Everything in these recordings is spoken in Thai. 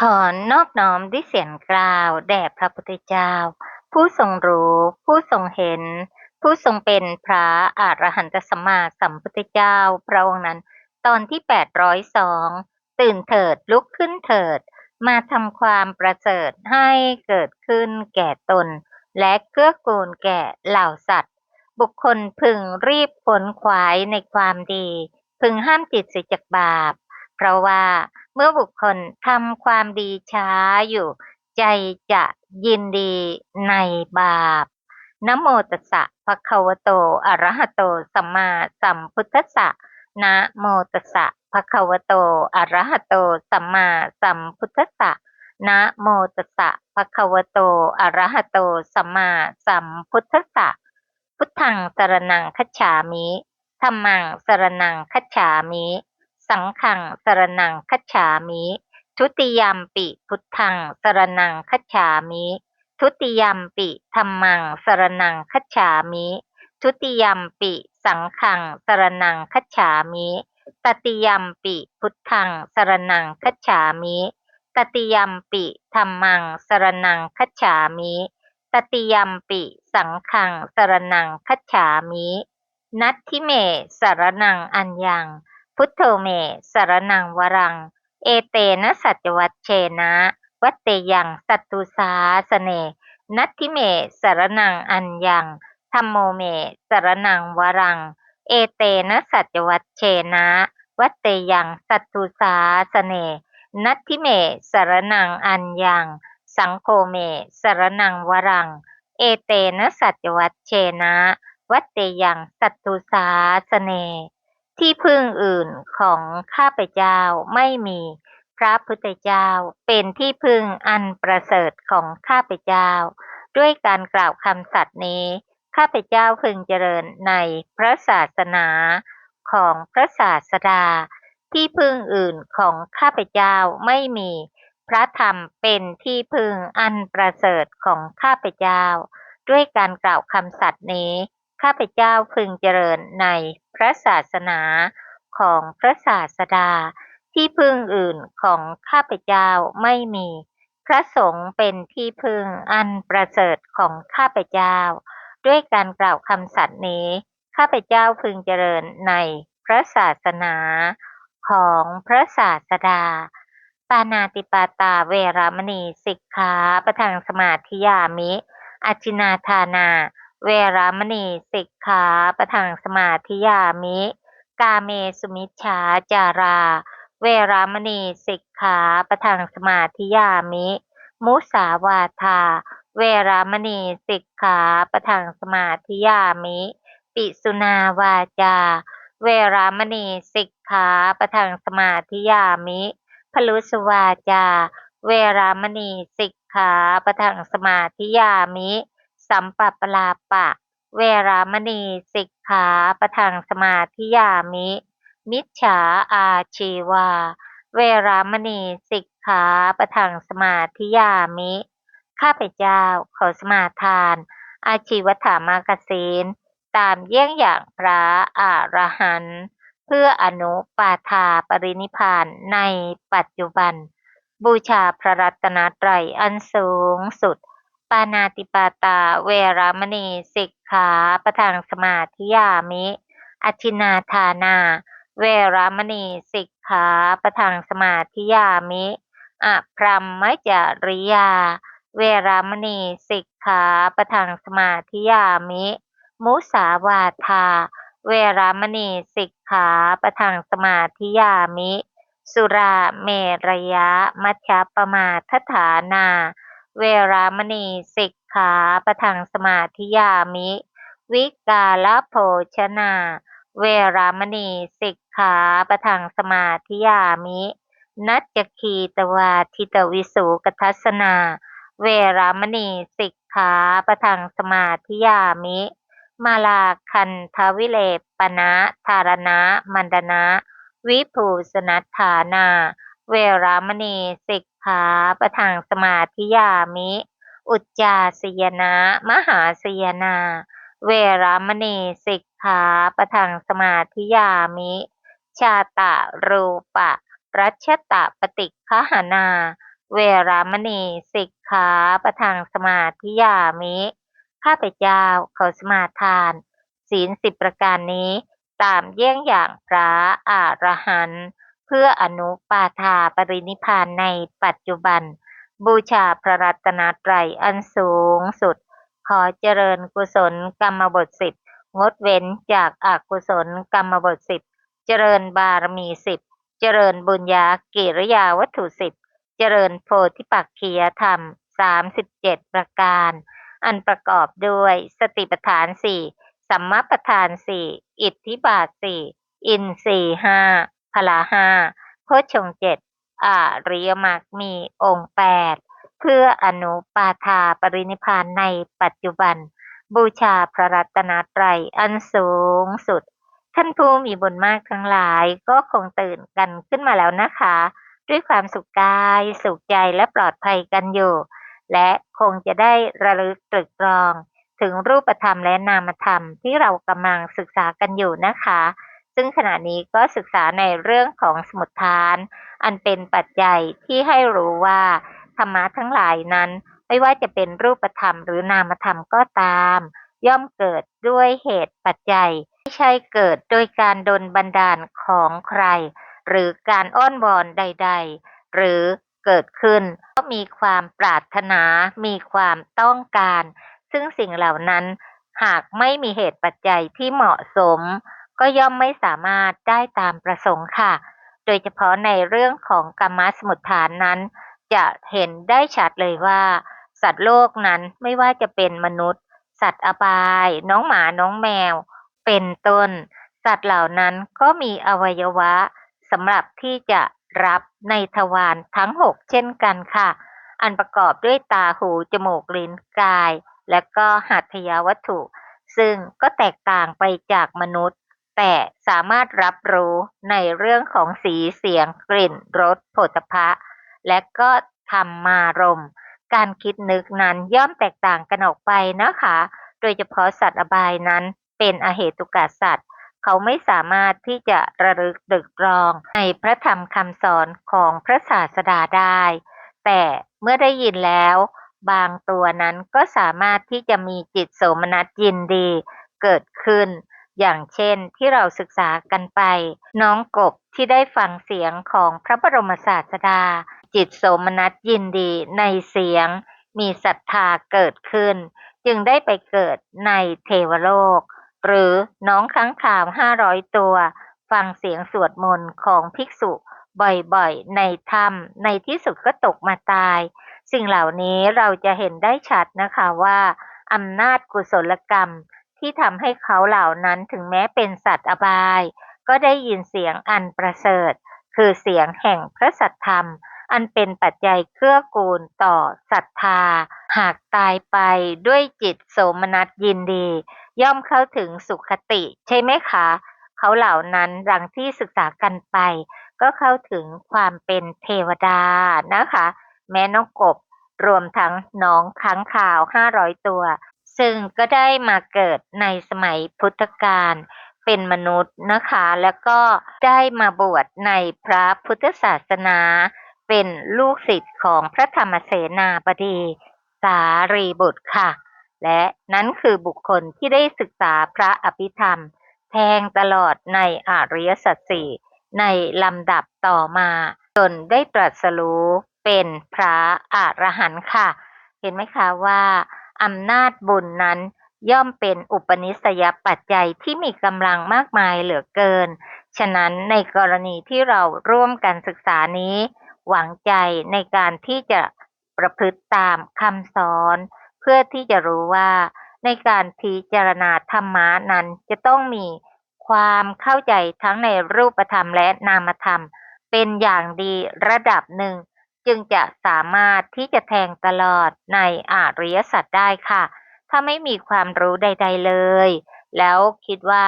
ขอนอบน้อมด้วยเสียงกล่าวแด่พระพุทธเจ้าผู้ทรงรู้ผู้ทรงเห็นผู้ทรงเป็นพระอรหันตสัมมาสัมพุทธเจ้าพระองค์นั้นตอนที่802ตื่นเถิดลุกขึ้นเถิดมาทำความประเสริฐให้เกิดขึ้นแก่ตนและเกื้อกูลแก่เหล่าสัตว์บุคคลพึงรีบขวนขวายในความดีพึงห้ามจิตเสียจากบาปเพราะว่าเมื่อบุคคลทำความดีช้าอยู่ใจจะยินดีในบาปนะโมตัสสะภะคะวะโตอะระหะโตสัมมาสัมพุทธัสสะนะโมตัสสะภะคะวะโตอะระหะโตสัมมาสัมพุทธัสสะนะโมตัสสะภะคะวะโตอะระหะโตสัมมาสัมพุทธัสสะพุทธังสรณังคัจฉามิธัมมังสรณังคัจฉามิสังฆังสรณังคัจฉามิทุติยัมปิพุทธังสรณังคัจฉามิทุติยัมปิธัมมังสรณังคัจฉามิทุติยัมปิสังฆังสรณังคัจฉามิตติยัมปิพุทธังสรณังคัจฉามิตติยัมปิธัมมังสรณังคัจฉามิตติยัมปิสังฆังสรณังคัจฉามินัตถิเมสรณังอัญญังพุทโธเมสรณังวรังเอเตนะสัจวัชเชนะวัตเตยังสัตตุสาสเนนัตถิเมสรณังอัญญังธัมโมเมสรณังวรังเอเตนะสัจวัชเชนะวัตเตยังสัตตุสาสเนนัตถิเมสรณังอัญญังสังโฆเมสรณังวรังเอเตนะสัจวัชเชนะวัตเตยังสัตตุสาสเนที่พึ่งอื่นของข้าพเจ้าไม่มีพระพุทธเจ้าเป็นที่พึ่งอันประเสริฐของข้าพเจ้าด้วยการกล่าวคำสัตย์นี้ข้าพเจ้าพึงเจริญในพระศาสนาของพระศาสดาที่พึ่งอื่นของข้าพเจ้าไม่มีพระธรรมเป็นที่พึ่งอันประเสริฐของข้าพเจ้าด้วยการกล่าวคำสัตย์นี้ข้าพเจ้าพึงเจริญในพระศาสนาของพระศาสดาที่พึ่งอื่นของข้าพเจ้าไม่มีพระสงฆ์เป็นที่พึ่งอันประเสริฐของข้าพเจ้าด้วยการกล่าวคำสัตย์นี้ข้าพเจ้าพึงเจริญในพระศาสนาของพระศาสดาปานาติปาตาเวรมณีสิกขาปะทังสมาธิยามิอจินาทานาเวรมณีสิกขาปะทังสมาธิยามิกาเมสุมิชฌาจาราเวรมณีสิกขาปะทังสมาธิยามิมุสาวาทาเวรมณีสิกขาปะทังสมาธิยามิปิสุนาวาจาเวรมณีสิกขาปะทังสมาธิยามิพลุสวาจาเวรามณีสิกขาปะทังสมาธิยามิสัมปปลาปะเวรามณีสิกขาปะทังสมาธิยามิมิจฉาอาชีวาเวรามณีสิกขาปะทังสมาธิยามิข้าพเจ้าขอสมาทานอาชีวถามากสินตามเยี่ยงอย่างพระอรหันต์เพื่ออนุปาทาปรินิพพานในปัจจุบันบูชาพระรัตนตรัยอันสูงสุดปานาติปาตาเวรมณีสิกขาปะทังสมาธิยามิอทินาทานาเวรมณีสิกขาปะทังสมาธิยามิอพรหมจริยาเวรมณีสิกขาปะทังสมาธิยามิมุสาวาทาเวรมณีสิกขาปะทังสมาธิยามิสุราเมรยะมัชฌัปปมาทฐานาเวรามณีสิกขาปะทังสมาธิยามิวิกาลโภชนาเวรามณีสิกขาปะทังสมาธิยามินัจจคีตวาทิตวิสุกทัสสนาเวรามณีสิกขาปะทังสมาธิยามิมาลาคันทวิเลปนะธารณะมันดนะวิภูสนัฏฐานาเวรามณีสิกขาปะทังสมาธิยามิอุจจาสยนะมหาสยนาเวรามณีสิกขาปะทังสมาธิยามิชาตะรูปะรัชตะปฏิฆหนา เวรมณีสิกขาปะทังสมาธิยามิข้าพเจ้าขอสมาทานศีล10ประการนี้ตามเยี่ยงอย่างพระอรหันต์เพื่ออนุปาทาปรินิพพานในปัจจุบันบูชาพระรัตนตรัยอันสูงสุดขอเจริญกุศลกรรมบท10งดเว้นจากอกุศลกรรมบท10เจริญบารมี10เจริญบุญญากิริยาวัตถุ10เจริญโพธิปักขียธรรม37ประการอันประกอบด้วยสติปัฏฐานสี่สัมมาปัฏฐานสี่อิทธิบาทสี่อินทรีย์ห้าพละห้าโพชฌงค์7อริยมรรคมีองค์8เพื่ออนุปาทาปรินิพพานในปัจจุบันบูชาพระรัตนตรัยอันสูงสุดท่านผู้มีบุญมากทั้งหลายก็คงตื่นกันขึ้นมาแล้วนะคะด้วยความสุขกายสุขใจและปลอดภัยกันอยู่และคงจะได้ระลึกตรึกตรองถึงรูปธรรมและนามธรรมที่เรากำลังศึกษากันอยู่นะคะซึ่งขณะนี้ก็ศึกษาในเรื่องของสมุฏฐานอันเป็นปัจจัยที่ให้รู้ว่าธรรมะทั้งหลายนั้นไม่ว่าจะเป็นรูปธรรมหรือนามธรรมก็ตามย่อมเกิดด้วยเหตุปัจจัยไม่ใช่เกิดโดยการดลบันดาลของใครหรือการอ้อนวอนใดๆหรือเกิดขึ้นก็มีความปรารถนามีความต้องการซึ่งสิ่งเหล่านั้นหากไม่มีเหตุปัจจัยที่เหมาะสมก็ย่อมไม่สามารถได้ตามประสงค์ค่ะโดยเฉพาะในเรื่องของกรรมสมุฏฐานนั้นจะเห็นได้ชัดเลยว่าสัตว์โลกนั้นไม่ว่าจะเป็นมนุษย์สัตว์อบายน้องหมาน้องแมวเป็นต้นสัตว์เหล่านั้นก็มีอวัยวะสำหรับที่จะรับในทวารทั้ง6เช่นกันค่ะอันประกอบด้วยตาหูจมูกลิ้นกายและก็หัตถยวัตถุซึ่งก็แตกต่างไปจากมนุษย์แต่สามารถรับรู้ในเรื่องของสีเสียงกลิ่นรสโผฏฐัพพะและก็ธรรมารมณ์การคิดนึกนั้นย่อมแตกต่างกันออกไปนะคะโดยเฉพาะสัตว์อบายนั้นเป็นอเหตุกะสัตว์เขาไม่สามารถที่จะระลึกตรึกตรองในพระธรรมคำสอนของพระศาสดาได้แต่เมื่อได้ยินแล้วบางตัวนั้นก็สามารถที่จะมีจิตโสมนัสยินดีเกิดขึ้นอย่างเช่นที่เราศึกษากันไปน้องกบที่ได้ฟังเสียงของพระบรมศาสดาจิตโสมนัสยินดีในเสียงมีศรัทธาเกิดขึ้นจึงได้ไปเกิดในเทวโลกหรือน้องค้างคาว500ตัวฟังเสียงสวดมนต์ของภิกษุบ่อยๆในถ้ำในที่สุดก็ตกมาตายสิ่งเหล่านี้เราจะเห็นได้ชัดนะคะว่าอำนาจกุศลกรรมที่ทำให้เขาเหล่านั้นถึงแม้เป็นสัตว์อบายก็ได้ยินเสียงอันประเสริฐคือเสียงแห่งพระสัทธรรมอันเป็นปัจจัยเกื้อกูลต่อศรัทธาหากตายไปด้วยจิตโสมนัสยินดีย่อมเข้าถึงสุขติใช่ไหมคะเขาเหล่านั้นดังที่ศึกษากันไปก็เข้าถึงความเป็นเทวดานะคะแม้น้องกบรวมทั้งน้องค้างคาว500ตัวซึ่งก็ได้มาเกิดในสมัยพุทธกาลเป็นมนุษย์นะคะแล้วก็ได้มาบวชในพระพุทธศาสนาเป็นลูกศิษย์ของพระธรรมเสนาบดีสารีบุตรค่ะและนั้นคือบุคคลที่ได้ศึกษาพระอภิธรรมแทงตลอดในอริยสัจสี่ในลำดับต่อมาจนได้ตรัสรู้เป็นพระอรหันต์ค่ะเห็นไหมคะว่าอำนาจบุญนั้นย่อมเป็นอุปนิสัยปัจจัยที่มีกำลังมากมายเหลือเกินฉะนั้นในกรณีที่เราร่วมกันศึกษานี้หวังใจในการที่จะประพฤติตามคำสอนเพื่อที่จะรู้ว่าในการพิจารณาธรรมะนั้นจะต้องมีความเข้าใจทั้งในรูปธรรมและนามธรรมเป็นอย่างดีระดับหนึ่งจึงจะสามารถที่จะแทงตลอดในอริยสัจได้ค่ะถ้าไม่มีความรู้ใดๆเลยแล้วคิดว่า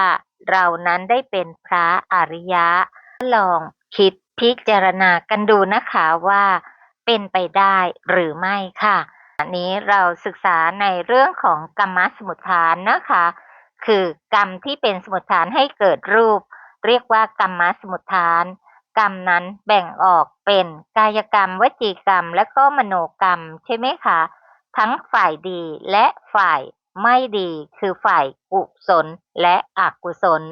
เรานั้นได้เป็นพระอริยะลองคิดพิจารณากันดูนะคะว่าเป็นไปได้หรือไม่ค่ะอันนี้เราศึกษาในเรื่องของกรรมสมุฏฐานนะคะคือกรรมที่เป็นสมุฏฐานให้เกิดรูปเรียกว่ากรรมสมุฏฐาน กรรมนั้นแบ่งออกเป็นกายกรรมวจีกรรมและก็มโนกรรมใช่ไหมคะทั้งฝ่ายดีและฝ่ายไม่ดีคือฝ่ายกุศลและอกุศล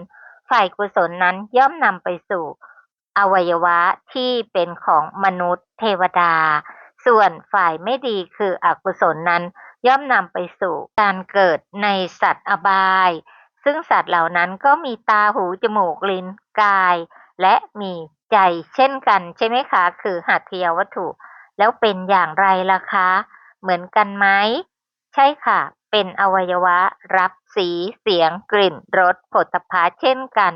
ฝ่ายกุศลนั้นย่อมนำไปสู่อวัยวะที่เป็นของมนุษย์เทวดาส่วนฝ่ายไม่ดีคืออกุศลนั้นย่อมนำไปสู่การเกิดในสัตว์อบายซึ่งสัตว์เหล่านั้นก็มีตาหูจมูกลิ้นกายและมีใจเช่นกันใช่ไหมคะคือหัตถยวัตถุแล้วเป็นอย่างไรล่ะคะเหมือนกันไหมใช่ค่ะเป็นอวัยวะรับสีเสียงกลิ่นรสโผฏฐัพพะเช่นกัน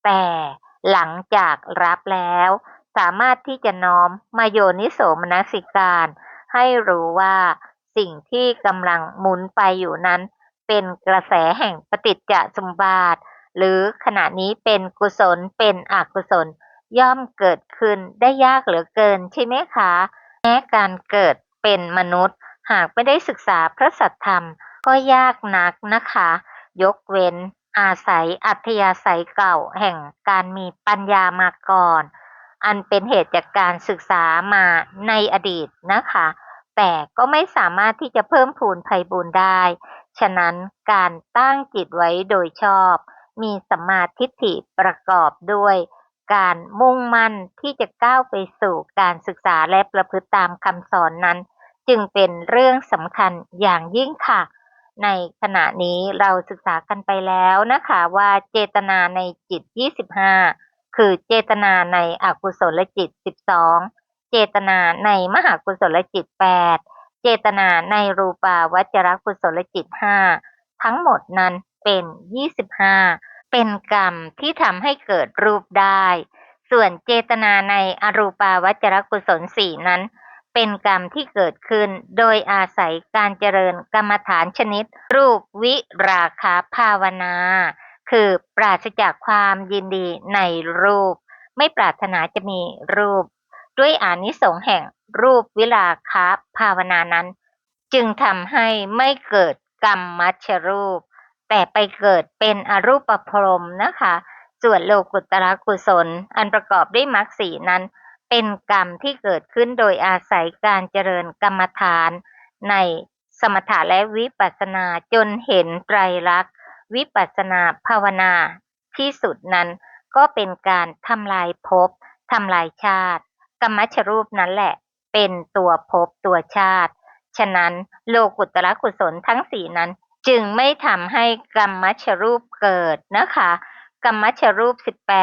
แต่หลังจากรับแล้วสามารถที่จะน้อมมาโยนิโสมนสิการให้รู้ว่าสิ่งที่กำลังหมุนไปอยู่นั้นเป็นกระแสแห่งปฏิจจสมุปบาทหรือขณะนี้เป็นกุศลเป็นอกุศลย่อมเกิดขึ้นได้ยากเหลือเกินใช่ไหมคะแม้การเกิดเป็นมนุษย์หากไม่ได้ศึกษาพระสัทธรรมก็ยากนักนะคะยกเว้นอาศัยอัธยาศัยเก่าแห่งการมีปัญญามาก่อนอันเป็นเหตุจากการศึกษามาในอดีตนะคะแต่ก็ไม่สามารถที่จะเพิ่มพูนไพบูลย์ได้ฉะนั้นการตั้งจิตไว้โดยชอบมีสัมมาทิฏฐิประกอบด้วยการมุ่งมั่นที่จะก้าวไปสู่การศึกษาและประพฤติตามคำสอนนั้นจึงเป็นเรื่องสำคัญอย่างยิ่งค่ะในขณะนี้เราศึกษากันไปแล้วนะคะว่าเจตนาในจิต25คือเจตนาในอกุศลจิต12เจตนาในมหากุศลจิต8เจตนาในรูปาวจรกุศลจิต5ทั้งหมดนั้นเป็น25เป็นกรรมที่ทำให้เกิดรูปได้ส่วนเจตนาในอรูปาวจรกุศล4นั้นเป็นกรรมที่เกิดขึ้นโดยอาศัยการเจริญกรรมฐานชนิดรูปวิราคะภาวนาคือปราศจากความยินดีในรูปไม่ปรารถนาจะมีรูปด้วยอานิสงส์แห่งรูปวิราคะภาวนานั้นจึงทำให้ไม่เกิดกรรมมัชรูปแต่ไปเกิดเป็นอรูปพรหมนะคะส่วนโลกุตตรกุศลอันประกอบด้วยมรรคสีนั้นเป็นกรรมที่เกิดขึ้นโดยอาศัยการเจริญกรรมฐานในสมถะและวิปัสสนาจนเห็นไตรลักษณ์วิปัสสนาภาวนาที่สุดนั้นก็เป็นการทำลายภพทำลายชาติกรรมชรูปนั้นแหละเป็นตัวภพตัวชาติฉะนั้นโลกุตตรกุศลทั้งสี่นั้นจึงไม่ทำให้กรรมชรูปเกิดนะคะกรรมชรูป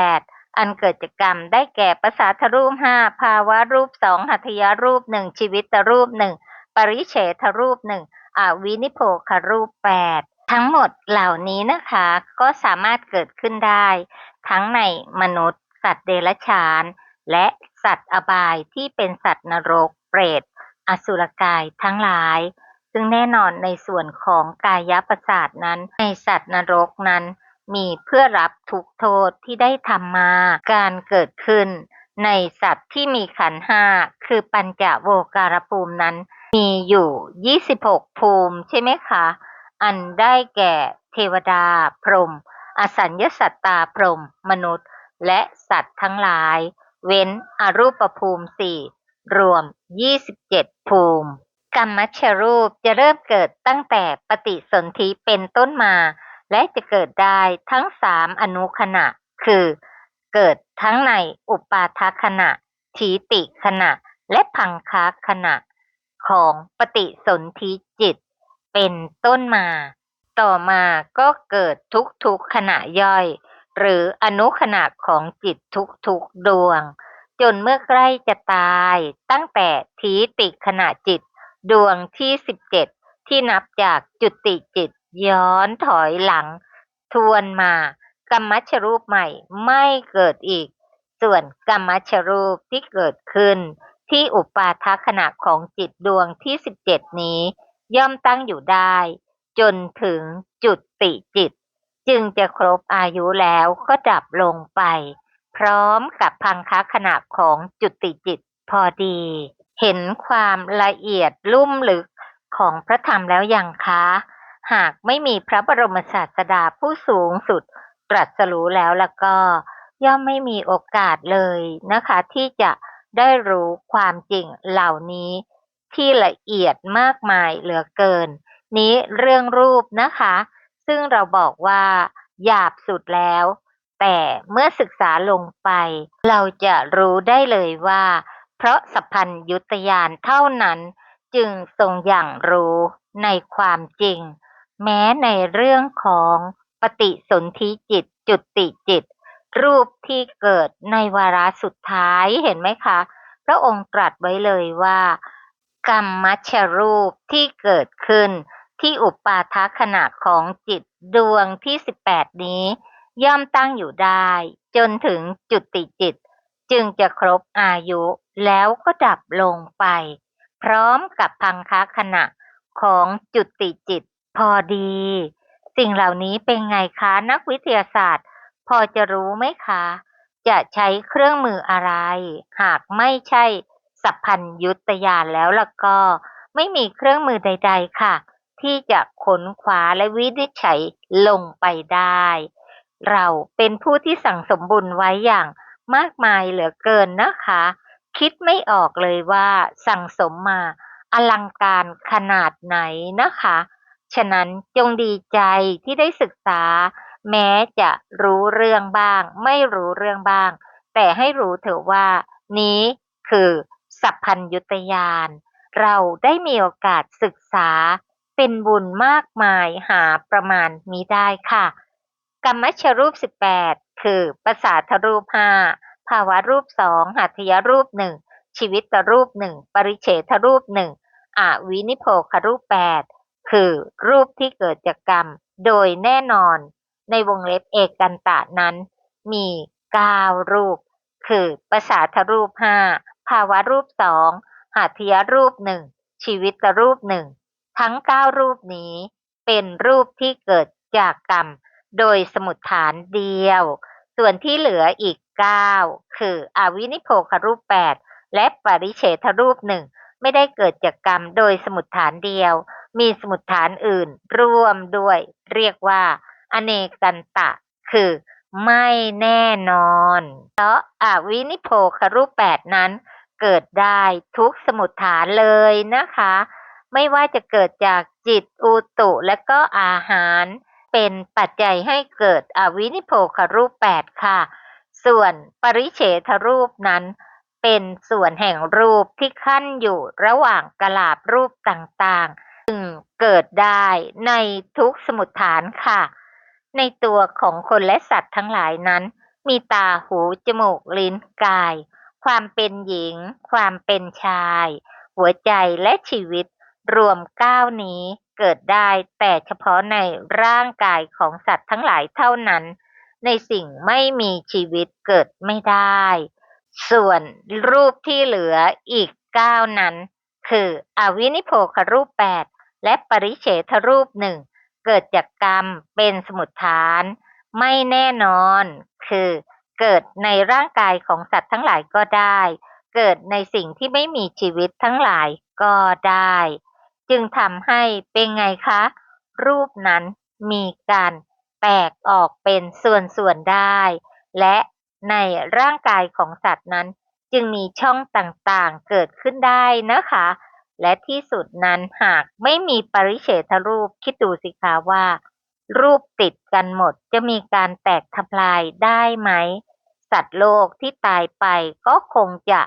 18อันเกิดจากกรรมได้แก่ประสาทรูป5ภาวะรูป2หัตถยรูป1ชีวิตรูป1ปริเฉทรูป1อวินิโพครูป8ทั้งหมดเหล่านี้นะคะก็สามารถเกิดขึ้นได้ทั้งในมนุษย์สัตว์เดรัจฉานและสัตว์อบายที่เป็นสัตว์นรกเปรตอสุรกายทั้งหลายซึ่งแน่นอนในส่วนของกายประสาทนั้นในสัตว์นรกนั้นมีเพื่อรับทุกโทษที่ได้ทำมาการเกิดขึ้นในสัตว์ที่มีขันธ์ห้าคือปัญจโวการภูมินั้นมีอยู่26ภูมิใช่ไหมคะอันได้แก่เทวดาพรหมอสัญญสัตตาพรหมมนุษย์และสัตว์ทั้งหลายเว้นอรูปภูมิ4รวม27ภูมิกรรมชรูปจะเริ่มเกิดตั้งแต่ปฏิสนธิเป็นต้นมาและจะเกิดได้ทั้ง3อนุขณะคือเกิดทั้งในอุปาทขณะถีติขณะและพังคขณะของปฏิสนธิจิตเป็นต้นมาต่อมาก็เกิดทุกๆขณะย่อยหรืออนุขณะของจิตทุกๆดวงจนเมื่อใกล้จะตายตั้งแต่ถีติขณะจิตดวงที่17ที่นับจากจุติจิตย้อนถอยหลังทวนมากรรมชรูปใหม่ไม่เกิดอีกส่วนกรรมชรูปที่เกิดขึ้นที่อุปาทขณะของจิตดวงที่17นี้ย่อมตั้งอยู่ได้จนถึงจุติจิตจึงจะครบอายุแล้วก็ดับลงไปพร้อมกับพังคขณะของจุติจิตพอดีเห็นความละเอียดลุ่มลึกของพระธรรมแล้วยังคะหากไม่มีพระบรมศาสดาผู้สูงสุดตรัสรู้แล้วก็ ย่อมไม่มีโอกาสเลยนะคะที่จะได้รู้ความจริงเหล่านี้ที่ละเอียดมากมายเหลือเกินนี้เรื่องรูปนะคะซึ่งเราบอกว่าหยาบสุดแล้วแต่เมื่อศึกษาลงไปเราจะรู้ได้เลยว่าเพราะสัพพัญญุตญาณเท่านั้นจึงทรงอย่างรู้ในความจริงแม้ในเรื่องของปฏิสนธิจิตจุติจิตรูปที่เกิดในวาระสุดท้ายเห็นไหมคะพระองค์ตรัสไว้เลยว่ากรรมมัชรูปที่เกิดขึ้นที่อุปาทขณะของจิตดวงที่18นี้ย่อมตั้งอยู่ได้จนถึงจุติจิตจึงจะครบอายุแล้วก็ดับลงไปพร้อมกับพังคขณะของจุติจิตพอดีสิ่งเหล่านี้เป็นไงคะนักวิทยาศาสตร์พอจะรู้ไหมคะจะใช้เครื่องมืออะไรหากไม่ใช่สัพพัญญุตญาณแล้วล่ะก็ไม่มีเครื่องมือใดๆค่ะที่จะค้นคว้าและวินิจฉัยลงไปได้เราเป็นผู้ที่สั่งสมบุญไว้อย่างมากมายเหลือเกินนะคะคิดไม่ออกเลยว่าสั่งสมมาอลังการขนาดไหนนะคะฉะนั้นจงดีใจที่ได้ศึกษาแม้จะรู้เรื่องบ้างไม่รู้เรื่องบ้างแต่ให้รู้เถอะว่านี้คือสัพพัญญุตญาณเราได้มีโอกาสศึกษาเป็นบุญมากมายหาประมาณมิได้ค่ะกรรมชรูป18คือประสาทรูป5ภาวะรูป2หัตถยรูป1ชีวิตรูป1ปริเฉทรูป1อวินิโพครูป8คือรูปที่เกิดจากกรรมโดยแน่นอนในวงเล็บเอกกันตะนั้นมี9รูปคือประสาทรูป5ภาวะรูป2หัตถยรูป1ชีวิตรูป1ทั้ง9รูปนี้เป็นรูปที่เกิดจากกรรมโดยสมุฏฐานเดียวส่วนที่เหลืออีก9คืออวินิโพครูป8และปริเฉทรูป1ไม่ได้เกิดจากกรรมโดยสมุฏฐานเดียวมีสมุฏฐานอื่นร่วมด้วยเรียกว่าอเนกันตะคือไม่แน่นอนเพราะอวินิโพครูป8นั้นเกิดได้ทุกสมุฏฐานเลยนะคะไม่ว่าจะเกิดจากจิตอุตุและก็อาหารเป็นปัจจัยให้เกิดอวินิโพครูป8ค่ะส่วนปริเฉทรูปนั้นเป็นส่วนแห่งรูปที่ขั้นอยู่ระหว่างกลาบรูปต่างๆซึ่งเกิดได้ในทุกสมุฏฐานค่ะในตัวของคนและสัตว์ทั้งหลายนั้นมีตาหูจมูกลิ้นกายความเป็นหญิงความเป็นชายหัวใจและชีวิตรวม9นี้เกิดได้แต่เฉพาะในร่างกายของสัตว์ทั้งหลายเท่านั้นในสิ่งไม่มีชีวิตเกิดไม่ได้ส่วนรูปที่เหลืออีก9นั้นคืออวินิโพครูป8และปริเฉทรูป1เกิดจากกรรมเป็นสมุฏฐานไม่แน่นอนคือเกิดในร่างกายของสัตว์ทั้งหลายก็ได้เกิดในสิ่งที่ไม่มีชีวิตทั้งหลายก็ได้จึงทำให้เป็นไงคะรูปนั้นมีการแตกออกเป็นส่วนๆได้และในร่างกายของสัตว์นั้นจึงมีช่องต่างๆเกิดขึ้นได้นะคะและที่สุดนั้นหากไม่มีปริเฉทรูปคิดดูสิคะว่ารูปติดกันหมดจะมีการแตกทำลายได้ไหมสัตว์โลกที่ตายไปก็คงจะ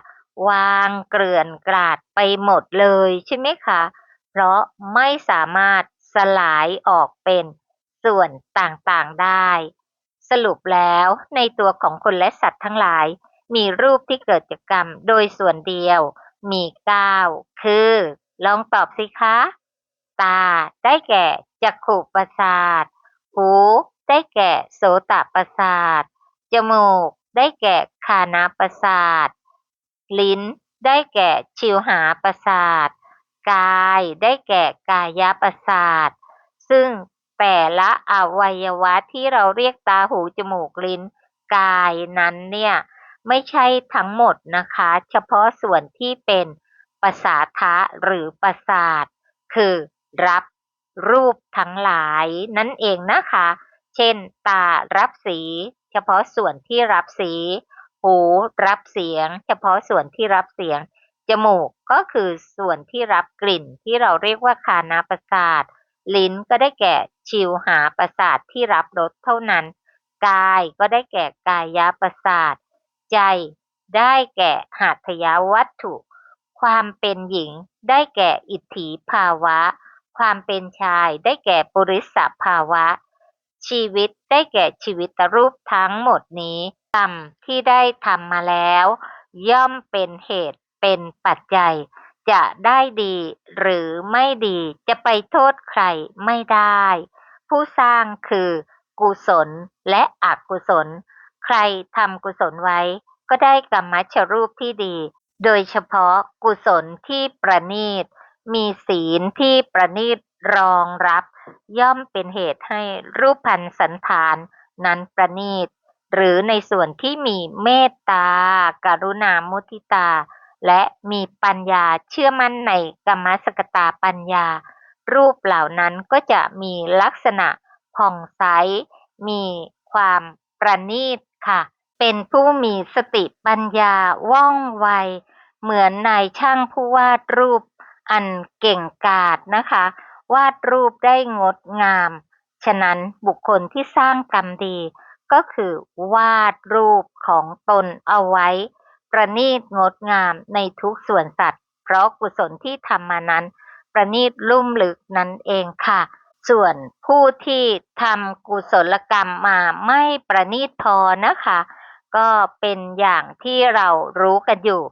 วางเกลื่อนกราดไปหมดเลยใช่ไหมคะเพราะไม่สามารถสลายออกเป็นส่วนต่างๆได้สรุปแล้วในตัวของคนและสัตว์ทั้งหลายมีรูปที่เกิดจากกรรมโดยส่วนเดียวมี9คือลองตอบสิคะตาได้แก่จักขุประสาทหูได้แก่โสตประสาทจมูกได้แก่ฆานะประสาทลิ้นได้แก่ชิวหาประสาทกายได้แก่กายประสาทซึ่งแต่ละอวัยวะที่เราเรียกตาหูจมูกลิ้นกายนั้นเนี่ยไม่ใช่ทั้งหมดนะคะเฉพาะส่วนที่เป็นประสาทะหรือประสาทคือรับรูปทั้งหลายนั่นเองนะคะเช่นตารับสี เฉพาะส่วนที่รับสีหูรับเสียงเฉพาะส่วนที่รับเสียงจมูกก็คือส่วนที่รับกลิ่นที่เราเรียกว่าฆานาประสาทลิ้นก็ได้แก่ชิวหาประสาทที่รับรสเท่านั้นกายก็ได้แก่กายประสาทใจได้แก่หัตถยวัตถุความเป็นหญิงได้แก่อิทธิภาวะความเป็นชายได้แก่ปุริสภาวะชีวิตได้แก่ชีวิตรูปทั้งหมดนี้กรรมที่ได้ทำมาแล้วย่อมเป็นเหตุเป็นปัจจัยจะได้ดีหรือไม่ดีจะไปโทษใครไม่ได้ผู้สร้างคือกุศลและอกุศลใครทำกุศลไว้ก็ได้กรรมชรูปที่ดีโดยเฉพาะกุศลที่ประณีตมีศีลที่ประณีตรองรับย่อมเป็นเหตุให้รูปพรรณสันฐานนั้นประณีตหรือในส่วนที่มีเมตตากรุณามุทิตาและมีปัญญาเชื่อมั่นในกัมมสกตาปัญญารูปเหล่านั้นก็จะมีลักษณะผ่องใสมีความประณีตค่ะเป็นผู้มีสติปัญญาว่องไวเหมือนนายช่างผู้วาดรูปอันเก่งกาจนะคะวาดรูปได้งดงามฉะนั้นบุคคลที่สร้างกรรมดีก็คือวาดรูปของตนเอาไว้ประณีตงดงามในทุกส่วนสัตว์เพราะกุศลที่ทำมานั้นประณีตลุ่มลึกนั่นเองค่ะส่วนผู้ที่ทำกุศลกรรมมาไม่ประณีตพอนะคะก็เป็นอย่างที่เรารู้กันอยู่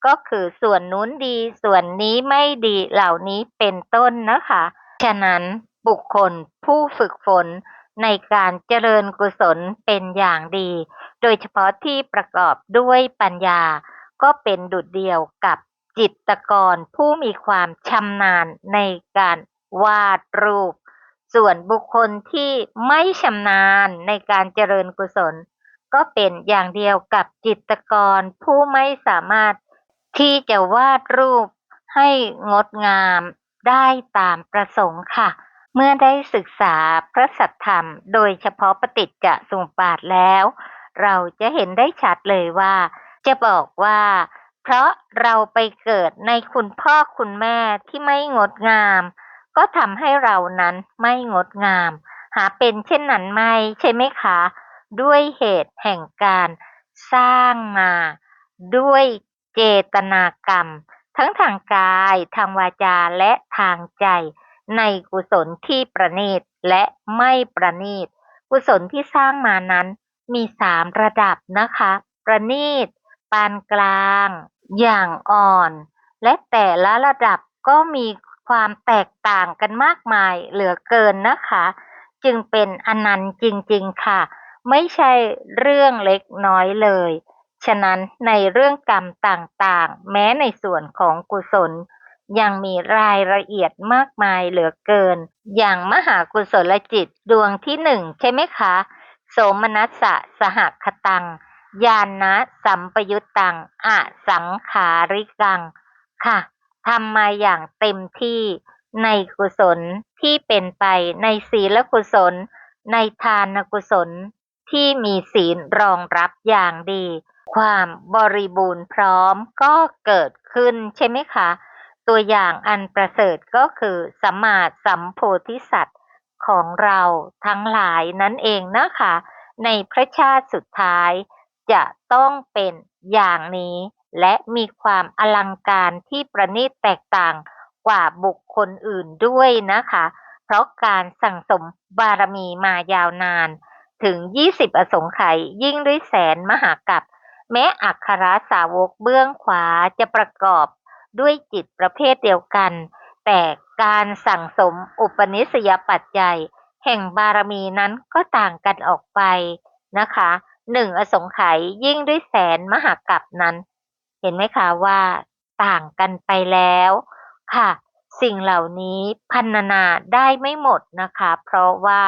ก็คือส่วนนู้นดีส่วนนี้ไม่ดีเหล่านี้เป็นต้นนะคะฉะนั้นบุคคลผู้ฝึกฝนในการเจริญกุศลเป็นอย่างดีโดยเฉพาะที่ประกอบด้วยปัญญาก็เป็นดุจเดียวกับจิตรกรผู้มีความชำนาญในการวาดรูปส่วนบุคคลที่ไม่ชำนาญในการเจริญกุศลก็เป็นอย่างเดียวกับจิตรกรผู้ไม่สามารถที่จะวาดรูปให้งดงามได้ตามประสงค์ค่ะเมื่อได้ศึกษาพระสัทธรรมโดยเฉพาะปฏิจจสมุปบาทแล้วเราจะเห็นได้ชัดเลยว่าจะบอกว่าเพราะเราไปเกิดในคุณพ่อคุณแม่ที่ไม่งดงามก็ทำให้เรานั้นไม่งดงามหาเป็นเช่นนั้นไม่ใช่ไหมคะด้วยเหตุแห่งการสร้างมาด้วยเจตนากรรมทั้งทางกายทางวาจาและทางใจในกุศลที่ประณีตและไม่ประณีตกุศลที่สร้างมานั้นมี3ระดับนะคะประณีตปานกลางอย่างอ่อนและแต่ละระดับก็มีความแตกต่างกันมากมายเหลือเกินนะคะจึงเป็นอนันต์จริงๆค่ะไม่ใช่เรื่องเล็กน้อยเลยฉะนั้นในเรื่องกรรมต่างๆแม้ในส่วนของกุศลยังมีรายละเอียดมากมายเหลือเกินอย่างมหากุศลจิตดวงที่1ใช่ไหมคะโสมนัสสะสหคตังญาณสัมปยุตตังอสังขาริกังค่ะทำมาอย่างเต็มที่ในกุศลที่เป็นไปในศีลกุศลในทานกุศลที่มีศีลรองรับอย่างดีความบริบูรณ์พร้อมก็เกิดขึ้นใช่ไหมคะตัวอย่างอันประเสริฐก็คือสัมมาสัมโพธิสัตว์ของเราทั้งหลายนั่นเองนะคะในพระชาติสุดท้ายจะต้องเป็นอย่างนี้และมีความอลังการที่ประณีตแตกต่างกว่าบุคคลอื่นด้วยนะคะเพราะการสั่งสมบารมีมายาวนานถึง20อสงไขยยิ่งด้วยแสนมหากัปแม้อัครสาวกเบื้องขวาจะประกอบด้วยจิตประเภทเดียวกันแต่การสั่งสมอุปนิสัยปัจจัยแห่งบารมีนั้นก็ต่างกันออกไปนะคะ1อสงไขยยิ่งด้วยแสนมหากัปนั้นเห็นไหมคะว่าต่างกันไปแล้วค่ะสิ่งเหล่านี้พรรณนาได้ไม่หมดนะคะเพราะว่า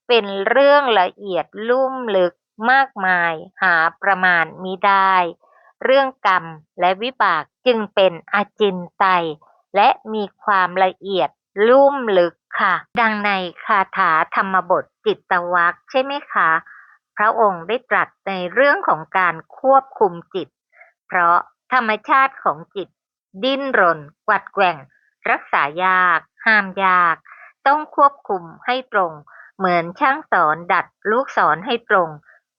เป็นเรื่องละเอียดลุ่มลึกมากมายหาประมาณมิได้เรื่องกรรมและวิบากจึงเป็นอจินไตยและมีความละเอียดลุ่มลึกค่ะดังในคาถาธรรมบทจิตตวรรคใช่ไหมคะพ ระองค์ได้ตรัสในเรื่องของการควบคุมจิตเพราะธรรมชาติของจิตดิ้นรนกวัดแกว่งรักษายากห้ามยากต้องควบคุมให้ตรงเหมือนช่างสอนดัดลูกศรให้ตรง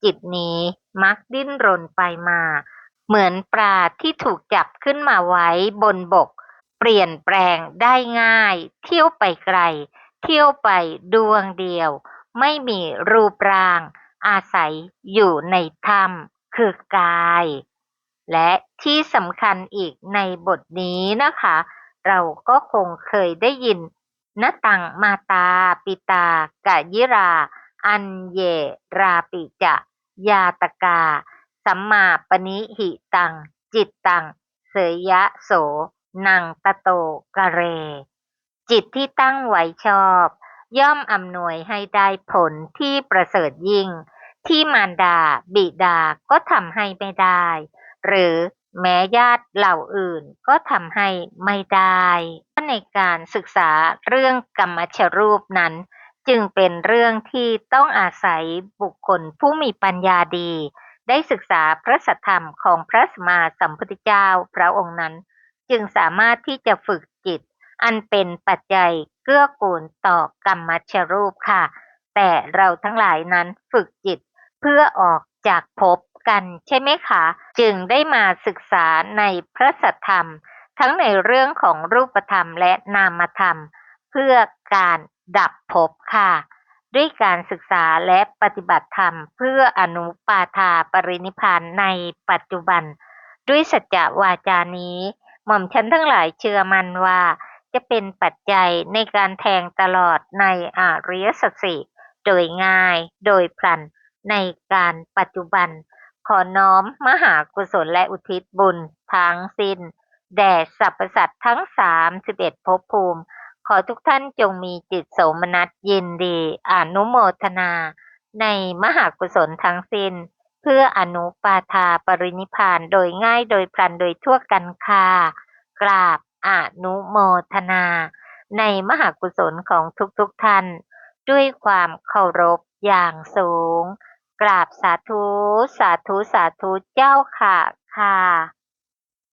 จิตนี้มักดิ้นรนไปมาเหมือนปลาที่ถูกจับขึ้นมาไว้บนบกเปลี่ยนแปลงได้ง่ายเที่ยวไปไกลเที่ยวไปดวงเดียวไม่มีรูปร่างอาศัยอยู่ในถ้ำคือกาย และที่สำคัญอีกในบทนี้นะคะ เราก็คงเคยได้ยินนตังมาตาปิตากะยิราอันเยราปิจะยาตกาสัมมาปณิหิตังจิตตังเสยยะโสนังตะโตกะเรจิตที่ตั้งไว้ชอบย่อมอำนวยให้ได้ผลที่ประเสริฐยิ่งที่มารดาบิดาก็ทำให้ไม่ได้หรือแม้ญาติเหล่าอื่นก็ทำให้ไม่ได้ในการศึกษาเรื่องกรรมชรูปนั้นจึงเป็นเรื่องที่ต้องอาศัยบุคคลผู้มีปัญญาดีได้ศึกษาพระสัทธรรมของพระสัมมาสัมพุทธเจ้าพระองค์นั้นจึงสามารถที่จะฝึกจิตอันเป็นปัจจัยเกื้อกูลต่อกรรมชรูปค่ะแต่เราทั้งหลายนั้นฝึกจิตเพื่อออกจากภพกันใช่ไหมคะจึงได้มาศึกษาในพระสัทธรรมทั้งในเรื่องของรูปธรรมและนามธรรมเพื่อการดับภพค่ะด้วยการศึกษาและปฏิบัติธรรมเพื่ออนุปาทาปรินิพพานในปัจจุบันด้วยสัจจะวาจานี้หม่อมฉันทั้งหลายเชื่อมั่นว่าจะเป็นปัจจัยในการแทงตลอดในอริยสัจสี่โดยง่ายโดยพลันในการปัจจุบันขอน้อมมหากุศลและอุทิศบุญทั้งสิ้นแด่สรรพสัตว์ทั้ง31ภพภูมิขอทุกท่านจงมีจิตโสมนัสยินดีอนุโมทนาในมหากุศลทั้งสิ้นเพื่ออนุปาทาปรินิพพานโดยง่ายโดยพลันโดยทั่วกันค่ะกราบอนุโมทนาในมหากุศลของทุกท่านด้วยความเคารพอย่างสูงกราบสาธุสาธุสาธุเจ้าค่ะค่ะ